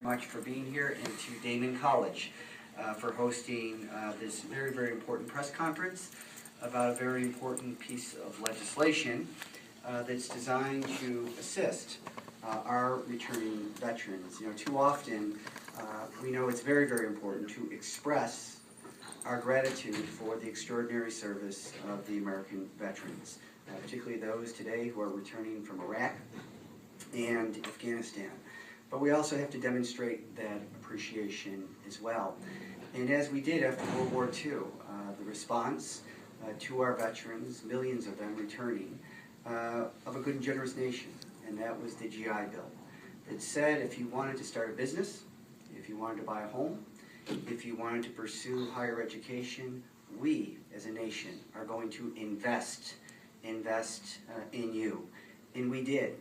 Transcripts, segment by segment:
Much for being here, and to Daemen College for hosting this very, very important press conference about a very important piece of legislation that's designed to assist our returning veterans. You know, too often we know it's very, very important to express our gratitude for the extraordinary service of the American veterans, particularly those today who are returning from Iraq and Afghanistan. But we also have to demonstrate that appreciation as well. And as we did after World War II, the response to our veterans, millions of them returning, of a good and generous nation, and that was the GI Bill. It said if you wanted to start a business, if you wanted to buy a home, if you wanted to pursue higher education, we as a nation are going to invest in you. And we did.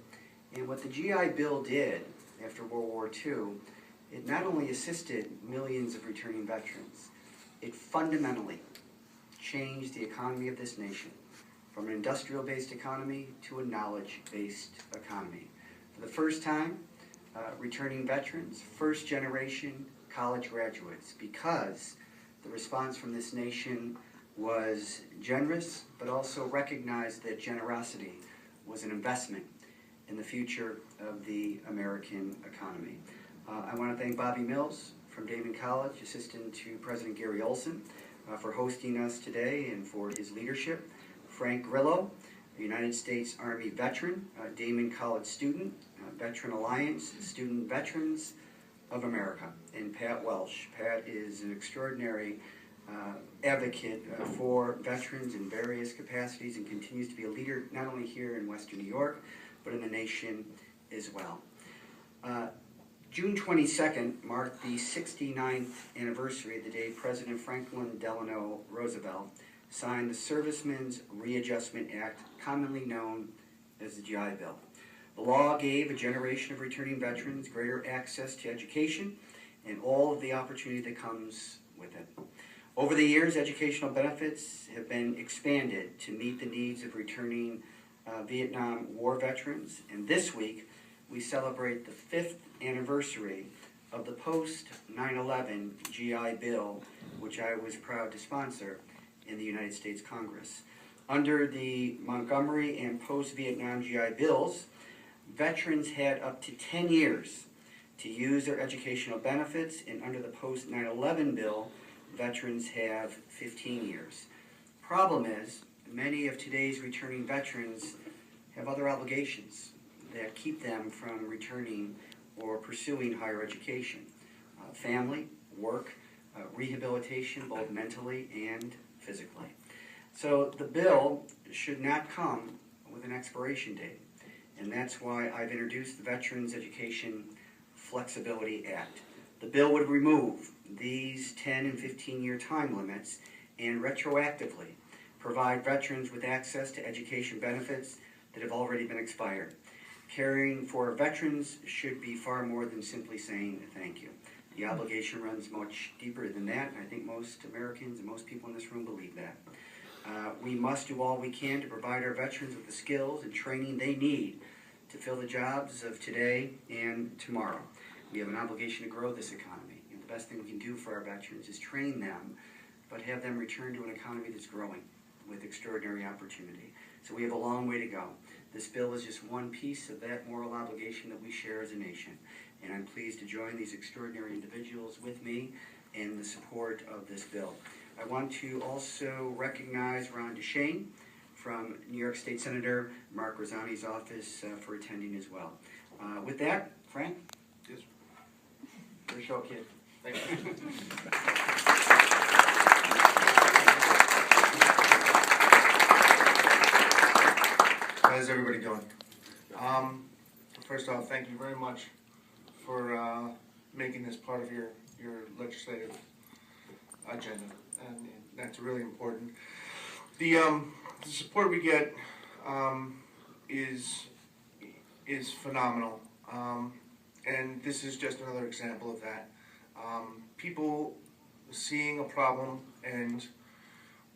And what the GI Bill did after World War II, it not only assisted millions of returning veterans, it fundamentally changed the economy of this nation from an industrial-based economy to a knowledge-based economy. For the first time, returning veterans, first-generation college graduates, because the response from this nation was generous, but also recognized that generosity was an investment in the future of the American economy. I want to thank Bobby Mills from Daemen College, Assistant to President Gary Olson, for hosting us today and for his leadership. Frank Grillo, a United States Army veteran, Daemen College student, Veteran Alliance, Student Veterans of America, and Pat Welsh. Pat is an extraordinary advocate for veterans in various capacities and continues to be a leader not only here in Western New York, but in the nation as well. June 22nd marked the 69th anniversary of the day President Franklin Delano Roosevelt signed the Servicemen's Readjustment Act, commonly known as the GI Bill. The law gave a generation of returning veterans greater access to education and all of the opportunity that comes with it. Over the years, educational benefits have been expanded to meet the needs of returning Vietnam War veterans, and this week we celebrate the 5th anniversary of the post-9/11 GI Bill, which I was proud to sponsor in the United States Congress. Under the Montgomery and post-Vietnam GI Bills, veterans had up to 10 years to use their educational benefits, and under the post-9/11 bill, veterans have 15 years. Problem is, many of today's returning veterans have other obligations that keep them from returning or pursuing higher education. Family, work, rehabilitation, both mentally and physically. So the bill should not come with an expiration date, and that's why I've introduced the Veterans Education Flexibility Act. The bill would remove these 10 and 15-year time limits and retroactively provide veterans with access to education benefits that have already been expired. Caring for veterans should be far more than simply saying thank you. The obligation runs much deeper than that, and I think most Americans and most people in this room believe that. We must do all we can to provide our veterans with the skills and training they need to fill the jobs of today and tomorrow. We have an obligation to grow this economy. And the best thing we can do for our veterans is train them, but have them return to an economy that's growing with extraordinary opportunity. So we have a long way to go. This bill is just one piece of that moral obligation that we share as a nation. And I'm pleased to join these extraordinary individuals with me in the support of this bill. I want to also recognize Ron DeShane from New York State Senator Mark Rosani's office for attending as well. With that, Frank? Yes. Good show, kid. Thank you. How's everybody doing? First off, thank you very much for making this part of your legislative agenda, and that's really important. The support we get is phenomenal, and this is just another example of that. People seeing a problem and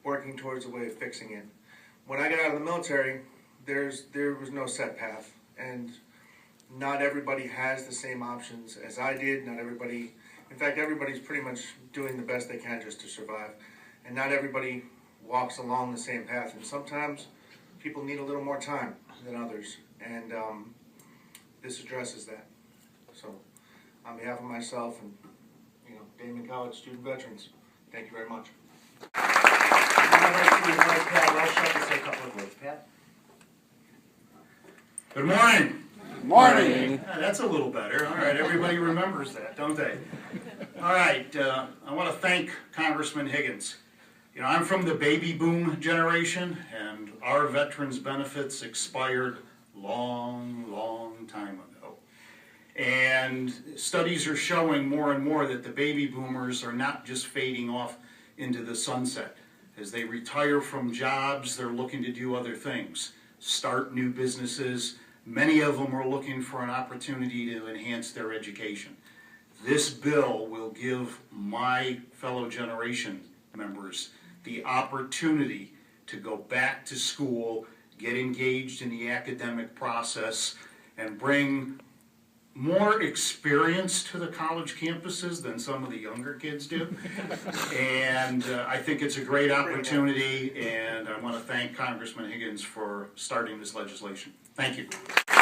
working towards a way of fixing it. When I got out of the military, there was no set path, and not everybody has the same options as I did. Not everybody, in fact, everybody's pretty much doing the best they can just to survive. And not everybody walks along the same path. And sometimes people need a little more time than others. And this addresses that. So on behalf of myself and Daemen College student veterans, thank you very much. I'd like to invite Pat Welsh to say a couple of words. Pat? Good morning. Morning. Yeah, that's a little better. All right, everybody remembers that, don't they? All right, I want to thank Congressman Higgins. I'm from the baby boom generation, and our veterans benefits expired long time ago. And studies are showing more and more that the baby boomers are not just fading off into the sunset. As they retire from jobs, they're looking to do other things, start new businesses. Many of them are looking for an opportunity to enhance their education. This bill will give my fellow generation members the opportunity to go back to school, get engaged in the academic process, and bring more experience to the college campuses than some of the younger kids do. And I think it's a great opportunity, and I want to thank Congressman Higgins for starting this legislation. Thank you.